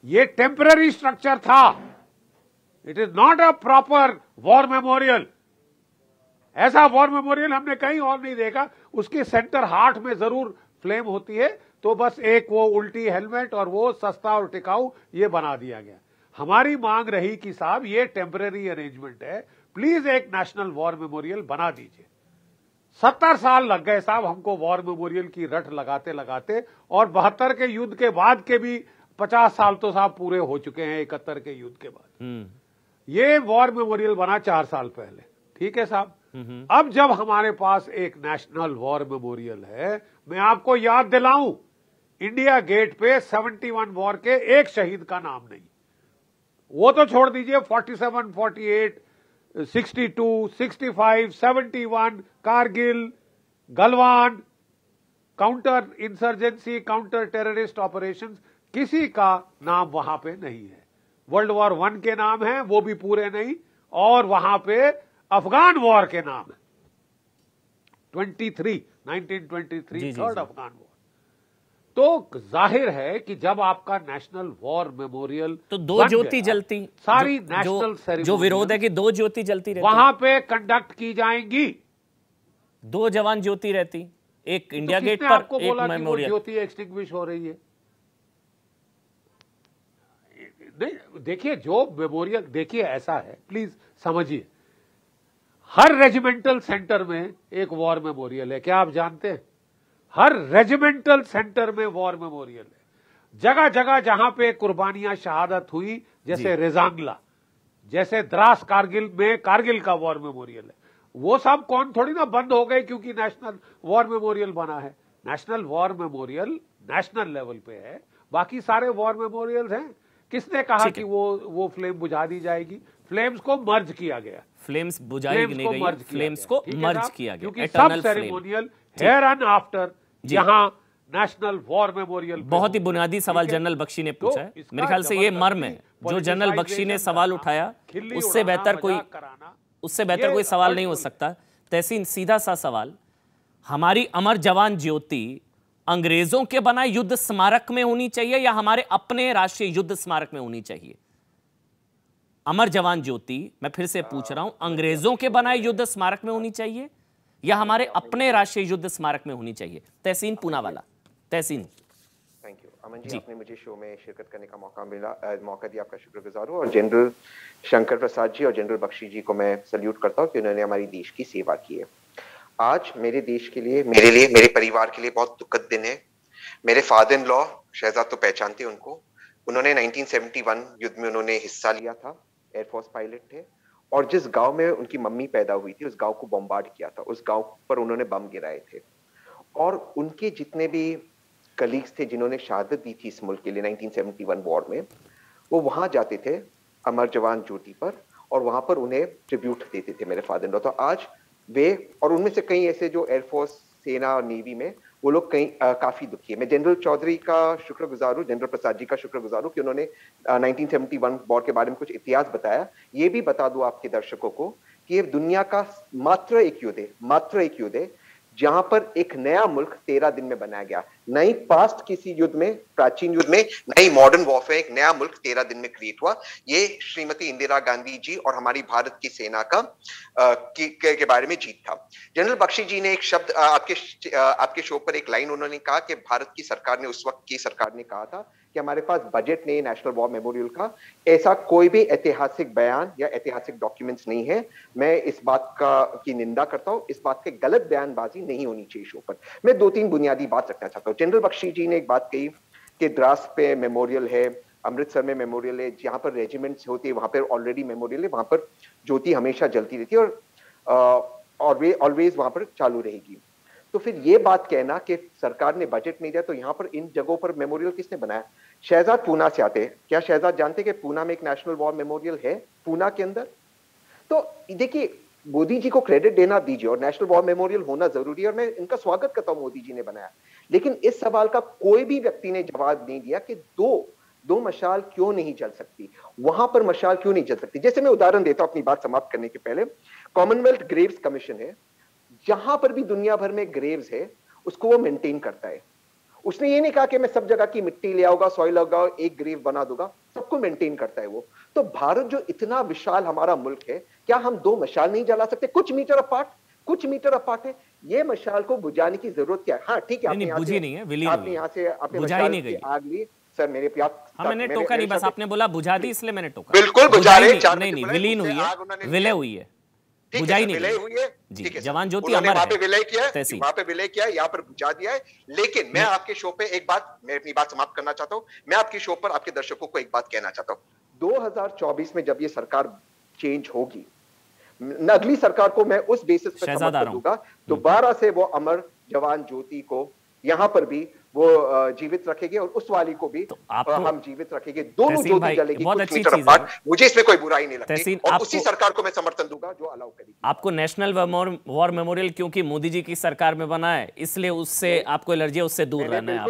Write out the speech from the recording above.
ये temporary structure था, it is not a proper war memorial. ऐसा वॉर मेमोरियल हमने कहीं और नहीं देखा। उसके सेंटर हार्ट में जरूर फ्लेम होती है, तो बस एक वो उल्टी हेलमेट और वो सस्ता और टिकाऊ ये बना दिया गया। हमारी मांग रही कि साहब ये टेम्पररी अरेंजमेंट है, प्लीज एक नेशनल वॉर मेमोरियल बना दीजिए। 70 साल लग गए साहब हमको वॉर मेमोरियल की रट लगाते लगाते, और 72 के युद्ध के बाद के भी 50 साल तो साहब पूरे हो चुके हैं 71 के युद्ध के बाद। ये वॉर मेमोरियल बना 4 साल पहले, ठीक है साहब। अब जब हमारे पास एक नेशनल वॉर मेमोरियल है, मैं आपको याद दिलाऊं, इंडिया गेट पे 71 वॉर के एक शहीद का नाम नहीं। वो तो छोड़ दीजिए, 47, 48, 62, 65, 71, Kargil, Galwan, counter insurgency, counter terrorist operations, किसी का नाम वहां पे नहीं है। वर्ल्ड वॉर 1 के नाम है, वो भी पूरे नहीं, और वहां पे अफगान वॉर के नाम है, 1923 थर्ड अफगान वॉर। तो जाहिर है कि जब आपका नेशनल वॉर मेमोरियल, तो दो ज्योति जलती, सारी नेशनल सेरेमनी, जो विरोध है कि दो ज्योति जलती रहती, वहां पे कंडक्ट की जाएंगी, 2 जवान ज्योति रहती, एक इंडिया गेट पर, आपको एक बोला मेमोरियल। कि वो ज्योति एक्सटिंग्विश हो रही है? नहीं, देखिए जो मेमोरियल, देखिए ऐसा है, प्लीज समझिए, हर रेजिमेंटल सेंटर में एक वॉर मेमोरियल है, क्या आप जानते हैं? हर रेजिमेंटल सेंटर में वॉर मेमोरियल है। जगह जगह जहां पे कुर्बानियां शहादत हुई, जैसे रेजांगला, जैसे द्रास कारगिल में कारगिल का वॉर मेमोरियल है, वो सब कौन थोड़ी ना बंद हो गए क्योंकि नेशनल वॉर मेमोरियल बना है। National war memorial national level पे है, बाकी सारे वॉर मेमोरियल्स हैं। किसने कहा कि वो फ्लेम बुझा दी जाएगी? फ्लेम्स को मर्ज किया गया, फ्लेम्स बुझाई नहीं गई, फ्लेम्स को मर्ज किया गया, क्योंकि सब सेरेमोनियल हेयर एंड आफ्टर यहां नेशनल वॉर मेमोरियल। बहुत ही बुनियादी सवाल जनरल बख्शी ने पूछा है, मेरे ख्याल से ये मर्म है जो जनरल बख्शी ने सवाल उठाया, उससे बेहतर कोई सवाल नहीं हो सकता। तहसीन, सीधा सा सवाल, हमारी अमर जवान ज्योति अंग्रेजों के बनाए युद्ध स्मारक में होनी चाहिए या हमारे अपने राष्ट्रीय युद्ध स्मारक में होनी चाहिए? अमर जवान ज्योति, मैं फिर से पूछ रहा हूं, अंग्रेजों के बनाए युद्ध स्मारक में होनी चाहिए या हमारे अपने राष्ट्रीय युद्ध स्मारक में होनी चाहिए? तहसीन पूनावाला। तहसीन। थैंक यू अमन जी, आपने मुझे शो में शिरकत करने का मौका दिया, आपका शुक्रगुजार हूं। और जनरल शंकर प्रसाद जी और जनरल बख्शी जी को मैं सल्यूट करता हूं कि उन्होंने हमारी देश की सेवा की है। आज मेरे देश के लिए, मेरे परिवार के लिए बहुत दुखद दिन है। मेरे फादर इन लॉ शहजाद तो पहचानते उनको, उन्होंने 1971 युद्ध में उन्होंने हिस्सा लिया था, एयरफोर्स पायलट थे, और जिस गांव में उनकी मम्मी पैदा हुई थी उस गांव को बम्बार्ड किया था, उस गांव पर उन्होंने बम गिराए थे। और उनके जितने भी कलीग्स थे जिन्होंने शहादत दी थी इस मुल्क के लिए 1971 वॉर में, वो वहां जाते थे अमर जवान ज्योति पर और वहां पर उन्हें ट्रिब्यूट देते थे मेरे फादर इन लॉ। तो आज वे और उनमें से कई ऐसे जो एयरफोर्स, सेना और नेवी में, वो लोग कई काफी दुखी है। मैं जनरल चौधरी का शुक्रगुजार हूँ, जनरल प्रसाद जी का शुक्रगुजार हूँ कि उन्होंने 1971 वॉर के बारे में कुछ इतिहास बताया। ये भी बता दूं आपके दर्शकों को कि ये दुनिया का मात्र एक युद्ध है जहां पर एक नया मुल्क 13 दिन में बनाया गया। नई पास्ट किसी युद्ध में, प्राचीन युद्ध में, नई मॉडर्न वॉरफेयर, एक नया मुल्क 13 दिन में क्रिएट हुआ। ये श्रीमती इंदिरा गांधी जी और हमारी भारत की सेना का के बारे में जीत था। जनरल बख्शी जी ने एक शब्द आपके शो पर एक लाइन उन्होंने कहा कि भारत की सरकार ने, उस वक्त की सरकार ने कहा था कि हमारे पास बजट नहीं नेशनल वॉर मेमोरियल का, ऐसा कोई भी ऐतिहासिक बयान या ऐतिहासिक डॉक्यूमेंट्स नहीं है। मैं इस बात की निंदा करता हूं, इस बात के गलत बयानबाजी नहीं होनी चाहिए शो पर। मैं 2-3 बुनियादी बात रखना चाहता हूं। जनरल बख्शी जी ने एक बात कही कि द्रास पे मेमोरियल है, अमृतसर में मेमोरियल है, जहां पर रेजिमेंट्स होती है वहां पर ऑलरेडी मेमोरियल है, वहां पर ज्योति हमेशा जलती रहती है और ऑलवेज वहां पर चालू रहेगी। तो फिर ये बात कहना कि सरकार ने बजट नहीं दिया, तो यहाँ पर इन जगहों पर मेमोरियल किसने बनाया? शहजाद पूना से आते, क्या शहजाद जानते कि पूना में एक नेशनल वॉर मेमोरियल है, पूना के अंदर? तो देखिए, मोदी जी को क्रेडिट देना दीजिए, और नेशनल वॉर मेमोरियल होना जरूरी है और मैं इनका स्वागत करता हूं, मोदी जी ने बनाया। लेकिन इस सवाल का कोई भी व्यक्ति ने जवाब नहीं दिया कि दो मशाल क्यों नहीं जल सकती, वहां पर मशाल क्यों नहीं जल सकती। जैसे मैं उदाहरण देता हूं अपनी बात समाप्त करने के पहले, कॉमनवेल्थ ग्रेव्स कमीशन है, जहां पर भी दुनिया भर में ग्रेव्स है उसको वो मेंटेन करता है। उसने ये नहीं कहा कि मैं सब जगह की मिट्टी ले आऊंगा, सॉइल लगाऊंगा, एक ग्रेव बना दूंगा, सबको मेंटेन करता है वो। तो भारत जो इतना विशाल हमारा मुल्क है, क्या हम 2 मशाल नहीं जला सकते? कुछ मीटर अपार्ट है। ये मशाल को बुझाने की जरूरत क्या है? हाँ ठीक है, आपने यहाँ से आपने मशाल की आग ली सर, मेरे प्यार। हाँ, मैंने टोका नहीं, बस आपने बोला बुझा दी इसलिए मैंने टोका। बिल्कुल बुझा रहे, नहीं, विलीन हुई है, विलय हुई है, बुझाई नहीं विलय हुई है। जी, जवान ज्योति अमर है, वहां पे विलय किया है, वहां पे विलय किया है, यहाँ पर बुझा दिया है। लेकिन मैं आपके शो पे एक बात, मैं अपनी बात समाप्त करना चाहता हूँ। मैं आपके शो पर आपके दर्शकों को एक बात कहना चाहता हूँ। 2024 में जब ये सरकार चेंज होगी, अगली सरकार को मैं उस बेसिस पर समर्थन दूंगा, दोबारा से वो अमर जवान ज्योति को यहाँ पर भी वो जीवित रखेंगे और उस वाली को भी हम जीवित रखेंगे। दोनों ज्योति जलेगी, बहुत अच्छी चीज है। मुझे इसमें कोई बुराई नहीं लगती और उसी सरकार को मैं समर्थन दूंगा जो अलाउ करेगी। आपको नेशनल वॉर मेमोरियल क्योंकि मोदी जी की सरकार में बना है, इसलिए उससे आपको एलर्जी है, उससे दूर रहना है।